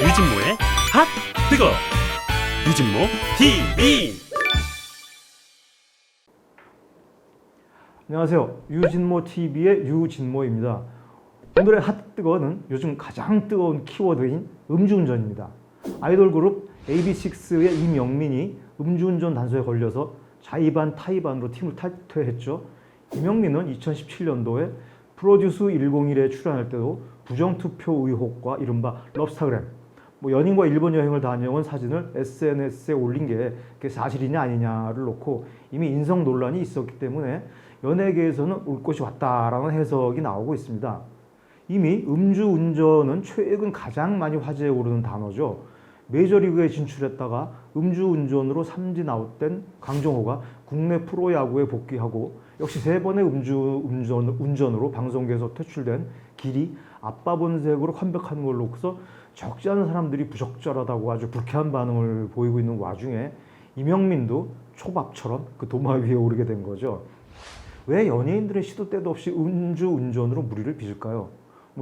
유진모의 핫 뜨거. 유진모 TV. 안녕하세요. 유진모 TV의 유진모입니다. 오늘의 핫 뜨거는 요즘 가장 뜨거운 키워드인 음주운전입니다. 아이돌 그룹 AB6IX의 이명민이 음주운전 단속에 걸려서 자의반 타의반으로 팀을 탈퇴했죠. 이명민은 2017년도에 프로듀스 101에 출연할 때도 부정투표 의혹과 이른바 럽스타그램, 연인과 일본 여행을 다녀온 사진을 SNS에 올린 게 그게 사실이냐 아니냐를 놓고 이미 인성 논란이 있었기 때문에 연예계에서는 올 것이 왔다라는 해석이 나오고 있습니다. 이미 음주운전은 최근 가장 많이 화제에 오르는 단어죠. 메이저리그에 진출했다가 음주운전으로 삼진 아웃된 강정호가 국내 프로야구에 복귀하고 역시 3번의 음주운전으로 방송계에서 퇴출된 길이 아빠 본색으로 컴백하는 걸 놓고서 적지 않은 사람들이 부적절하다고 아주 불쾌한 반응을 보이고 있는 와중에 이명민도 초밥처럼 그 도마 위에 오르게 된 거죠. 왜 연예인들의 시도 때도 없이 음주운전으로 무리를 빚을까요?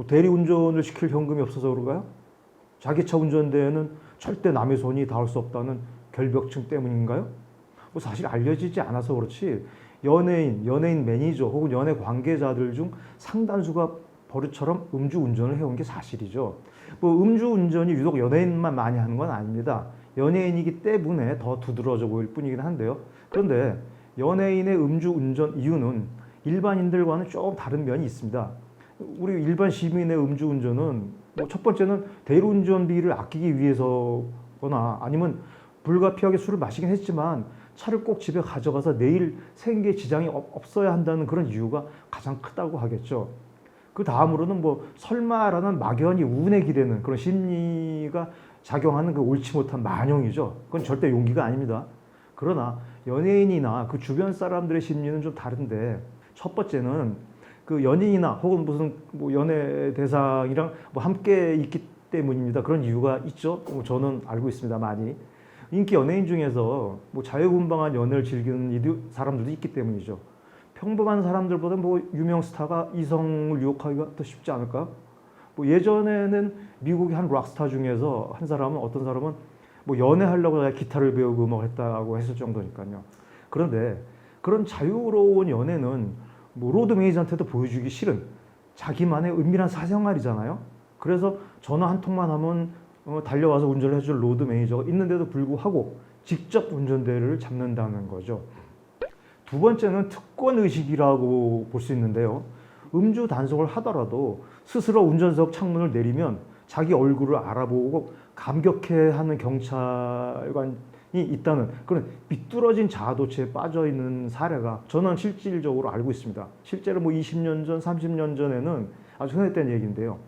대리운전을 시킬 현금이 없어서 그런가요? 자기차 운전대에는 절대 남의 손이 닿을 수 없다는 결벽증 때문인가요? 사실 알려지지 않아서 그렇지 연예인 매니저 혹은 연예 관계자들 중 상당수가 버릇처럼 음주운전을 해온 게 사실이죠. 음주운전이 유독 연예인만 많이 하는 건 아닙니다. 연예인이기 때문에 더 두드러져 보일 뿐이긴 한데요. 그런데 연예인의 음주운전 이유는 일반인들과는 조금 다른 면이 있습니다. 우리 일반 시민의 음주운전은 첫 번째는 대리운전비를 아끼기 위해서거나 아니면 불가피하게 술을 마시긴 했지만 차를 꼭 집에 가져가서 내일 생계에 지장이 없어야 한다는 그런 이유가 가장 크다고 하겠죠. 그 다음으로는 설마라는 막연히 운에 기대는 그런 심리가 작용하는 그 옳지 못한 만용이죠. 그건 절대 용기가 아닙니다. 그러나 연예인이나 그 주변 사람들의 심리는 좀 다른데, 첫 번째는 그 연인이나 혹은 무슨 연예 대상이랑 함께 있기 때문입니다. 그런 이유가 있죠. 저는 알고 있습니다. 많이. 인기 연예인 중에서 자유분방한 연애를 즐기는 사람들도 있기 때문이죠. 평범한 사람들보다 유명 스타가 이성을 유혹하기가 더 쉽지 않을까? 예전에는 미국의 한 락스타 중에서 어떤 사람은 연애하려고 기타를 배우고 음악을 했다고 했을 정도니까요. 그런데 그런 자유로운 연애는 로드 매니저한테도 보여주기 싫은 자기만의 은밀한 사생활이잖아요. 그래서 전화 한 통만 하면 달려와서 운전을 해줄 로드 매니저가 있는데도 불구하고 직접 운전대를 잡는다는 거죠. 두 번째는 특권의식이라고 볼 수 있는데요. 음주 단속을 하더라도 스스로 운전석 창문을 내리면 자기 얼굴을 알아보고 감격해하는 경찰관이 있다는 그런 비뚤어진 자아도취에 빠져있는 사례가 저는 실질적으로 알고 있습니다. 실제로 20년 전, 30년 전에는 아주 흔했던 얘기인데요.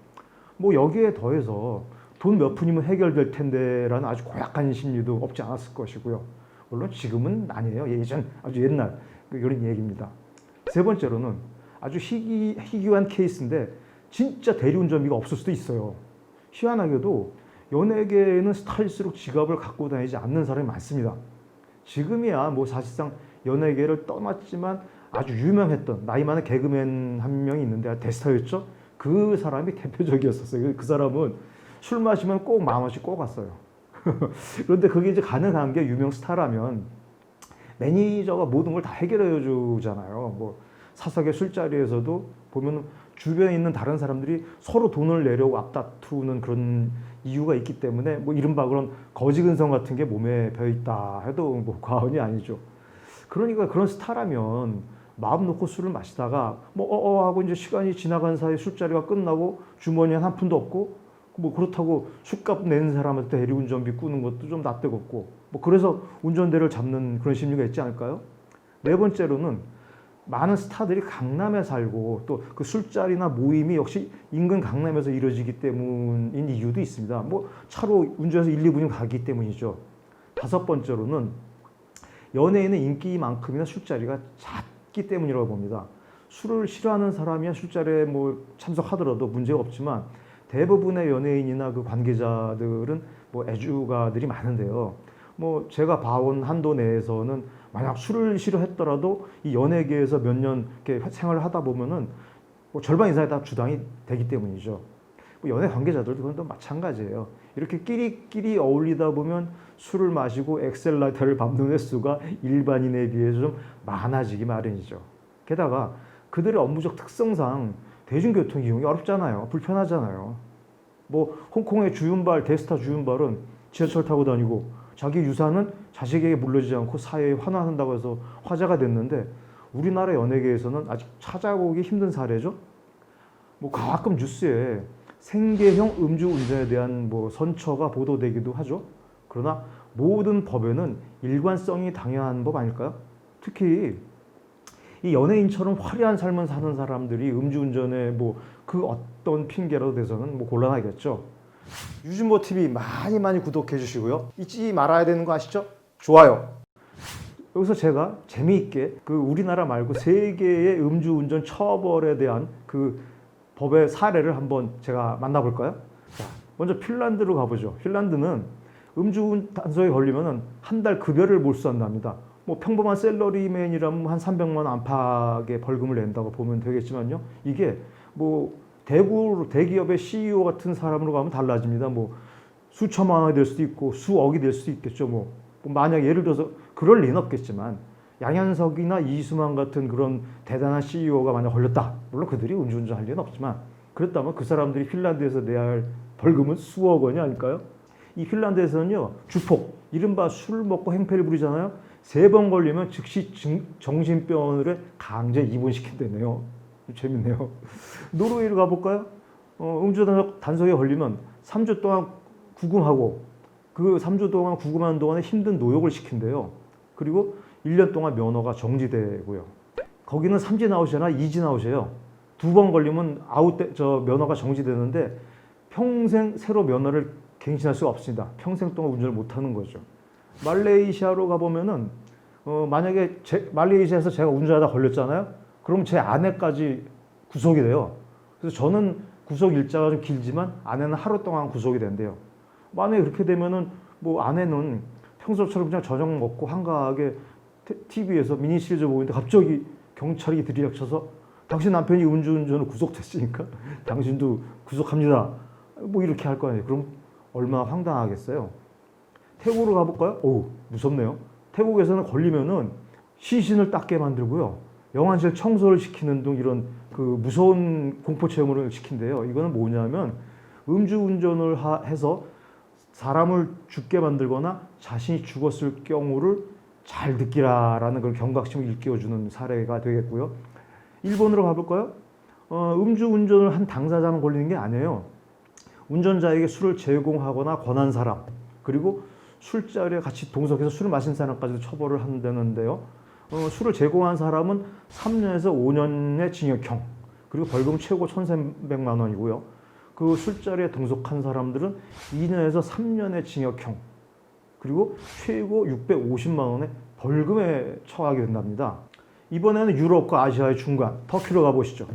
여기에 더해서 돈 몇 푼이면 해결될 텐데라는 아주 고약한 심리도 없지 않았을 것이고요. 물론 지금은 아니에요. 예전 아주 옛날 그런 얘기입니다. 세 번째로는 아주 희귀한 케이스인데 진짜 대리운전비가 없을 수도 있어요. 희한하게도 연예계에는 스타일수록 지갑을 갖고 다니지 않는 사람이 많습니다. 지금이야 사실상 연예계를 떠났지만 아주 유명했던 나이 많은 개그맨 한 명이 있는데 대스타였죠. 그 사람이 대표적이었었어요. 그 사람은 술 마시면 꼭 10,000원씩 꼭 왔어요. 그런데 그게 이제 가능한 게 유명 스타라면 매니저가 모든 걸 다 해결해 주잖아요. 사석의 술자리에서도 보면 주변에 있는 다른 사람들이 서로 돈을 내려고 앞다투는 그런 이유가 있기 때문에 이른바 그런 거지근성 같은 게 몸에 배어있다 해도 과언이 아니죠. 그러니까 그런 스타라면 마음 놓고 술을 마시다가 하고 이제 시간이 지나간 사이 술자리가 끝나고 주머니에 한 푼도 없고 그렇다고 술값 내는 사람한테 대리운전비 꾸는 것도 좀 낯뜨겁고 그래서 운전대를 잡는 그런 심리가 있지 않을까요? 네 번째로는 많은 스타들이 강남에 살고 또 그 술자리나 모임이 역시 인근 강남에서 이루어지기 때문인 이유도 있습니다. 차로 운전해서 1, 2분이면 가기 때문이죠. 다섯 번째로는 연예인의 인기만큼이나 술자리가 잦기 때문이라고 봅니다. 술을 싫어하는 사람이야 술자리에 참석하더라도 문제가 없지만 대부분의 연예인이나 그 관계자들은 애주가들이 많은데요. 제가 봐온 한도 내에서는 만약 술을 싫어했더라도 이 연예계에서 몇 년 생활을 하다 보면은 절반 이상이 다 주당이 되기 때문이죠. 뭐 연애 관계자들도 그건 또 마찬가지예요. 이렇게 끼리끼리 어울리다 보면 술을 마시고 엑셀라이터를 밟는 횟수가 일반인에 비해서 좀 많아지기 마련이죠. 게다가 그들의 업무적 특성상 대중교통 이용이 어렵잖아요. 불편하잖아요. 뭐 홍콩의 주윤발, 대스타 주윤발은 지하철 타고 다니고 자기 유산은 자식에게 물려주지 않고 사회에 환원한다고 해서 화제가 됐는데 우리나라 연예계에서는 아직 찾아보기 힘든 사례죠. 뭐 가끔 뉴스에 생계형 음주운전에 대한 뭐 선처가 보도되기도 하죠. 그러나 모든 법에는 일관성이 당연한 법 아닐까요? 특히 이 연예인처럼 화려한 삶을 사는 사람들이 음주운전에 뭐 그 어떤 핑계라도 돼서는 뭐 곤란하겠죠. 유진모 TV 많이 구독해 주시고요. 잊지 말아야 되는 거 아시죠? 좋아요. 여기서 제가 재미있게 그 우리나라 말고 세계의 음주운전 처벌에 대한 그 법의 사례를 한번 제가 만나볼까요? 자, 먼저 핀란드로 가보죠. 핀란드는 음주 단속에 걸리면 한 달 급여를 몰수한답니다. 뭐 평범한 셀러리맨이라면 한 300만 원 안팎의 벌금을 낸다고 보면 되겠지만요. 이게 뭐 대기업의 CEO 같은 사람으로 가면 달라집니다. 뭐 수천만 원이 될 수도 있고 수억이 될 수도 있겠죠. 뭐 만약 예를 들어서 그럴 리는 없겠지만 양현석이나 이수만 같은 그런 대단한 CEO가 만약 걸렸다. 물론 그들이 음주운전 할 리는 없지만 그랬다면 그 사람들이 핀란드에서 내야 할 벌금은 수억 원이 아닐까요? 이 핀란드에서는요. 주폭, 이른바 술 먹고 행패를 부리잖아요. 3번 걸리면 즉시 정신병원에 강제 입원시킨다네요. 재밌네요. 노르웨이로 가볼까요? 음주 단속에 걸리면 3주 동안 구금하고 그 3주 동안 구금하는 동안에 힘든 노역을 시킨대요. 그리고 1년 동안 면허가 정지되고요. 거기는 삼진 아웃이나 이진 아웃이에요. 2번 걸리면 면허가 정지되는데 평생 새로 면허를 갱신할 수가 없습니다. 평생 동안 운전을 못하는 거죠. 말레이시아로 가보면은 만약에 말레이시아에서 제가 운전하다 걸렸잖아요. 그럼 제 아내까지 구속이 돼요. 그래서 저는 구속 일자가 좀 길지만 아내는 하루 동안 구속이 된대요. 만약에 그렇게 되면은 뭐 아내는 평소처럼 그냥 저녁 먹고 한가하게 TV에서 미니 시리즈 보고 있는데 갑자기 경찰이 들이닥쳐서 당신 남편이 음주운전으로 구속됐으니까 당신도 구속합니다. 뭐 이렇게 할 거 아니에요. 그럼 얼마나 황당하겠어요. 태국으로 가볼까요? 오, 무섭네요. 태국에서는 걸리면은 시신을 닦게 만들고요. 영안실 청소를 시키는 등 이런 그 무서운 공포 체험을 시킨대요. 이거는 뭐냐면 음주운전을 해서 사람을 죽게 만들거나 자신이 죽었을 경우를 잘 느끼라라는 걸 경각심을 일깨워주는 사례가 되겠고요. 일본으로 가볼까요? 음주운전을 한 당사자만 걸리는 게 아니에요. 운전자에게 술을 제공하거나 권한 사람, 그리고 술자리에 같이 동석해서 술을 마신 사람까지도 처벌을 한다는데요. 술을 제공한 사람은 3년에서 5년의 징역형, 그리고 벌금 최고 1,300만 원이고요. 그 술자리에 동석한 사람들은 2년에서 3년의 징역형, 그리고 최고 650만 원의 벌금에 처하게 된답니다. 이번에는 유럽과 아시아의 중간, 터키로 가보시죠.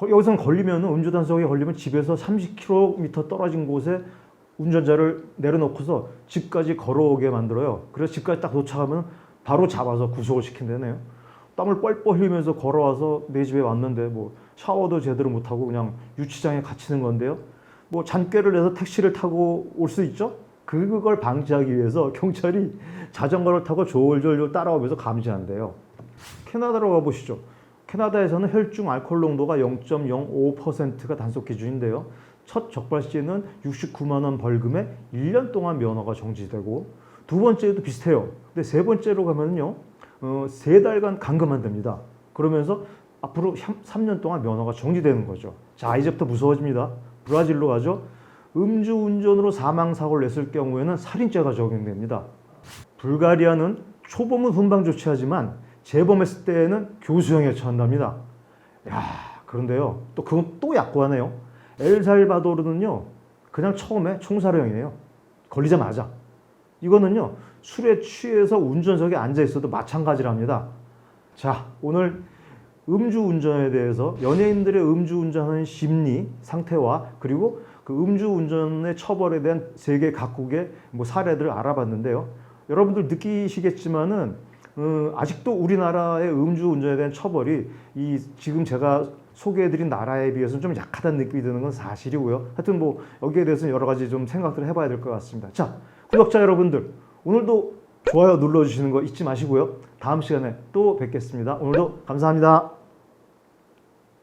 여기서는 걸리면 음주단속에 걸리면 집에서 30km 떨어진 곳에 운전자를 내려놓고서 집까지 걸어오게 만들어요. 그래서 집까지 딱 도착하면 바로 잡아서 구속을 시킨다네요. 땀을 뻘뻘 흘리면서 걸어와서 내 집에 왔는데 뭐 샤워도 제대로 못하고 그냥 유치장에 갇히는 건데요. 뭐 잔꾀를 내서 택시를 타고 올 수 있죠. 그걸 방지하기 위해서 경찰이 자전거를 타고 졸졸졸 따라오면서 감시한대요. 캐나다로 가보시죠. 캐나다에서는 혈중 알코올 농도가 0.05%가 단속 기준인데요. 첫 적발 시에는 69만 원 벌금에 1년 동안 면허가 정지되고, 두 번째도 비슷해요. 근데 세 번째로 가면요, 3달간 감금만 됩니다. 그러면서 앞으로 3년 동안 면허가 정지되는 거죠. 자, 이제부터 무서워집니다. 브라질로 가죠. 음주운전으로 사망사고를 냈을 경우에는 살인죄가 적용됩니다. 불가리아는 초범은 훈방 조치하지만 재범했을 때에는 교수형에 처한답니다. 야, 그런데요, 또 그건 또 약관해요. 엘살바도르는요, 그냥 처음에 총살형이에요. 걸리자마자. 이거는요, 술에 취해서 운전석에 앉아 있어도 마찬가지랍니다. 자, 오늘 음주운전에 대해서 연예인들의 음주운전하는 심리, 상태와 그리고 그 음주운전의 처벌에 대한 세계 각국의 뭐 사례들을 알아봤는데요. 여러분들 느끼시겠지만은 아직도 우리나라의 음주운전에 대한 처벌이 이 지금 제가 소개해드린 나라에 비해서는 좀 약하다는 느낌이 드는 건 사실이고요. 하여튼 뭐 여기에 대해서는 여러 가지 좀 생각들을 해봐야 될 것 같습니다. 자, 구독자 여러분들 오늘도 좋아요 눌러주시는 거 잊지 마시고요. 다음 시간에 또 뵙겠습니다. 오늘도 감사합니다.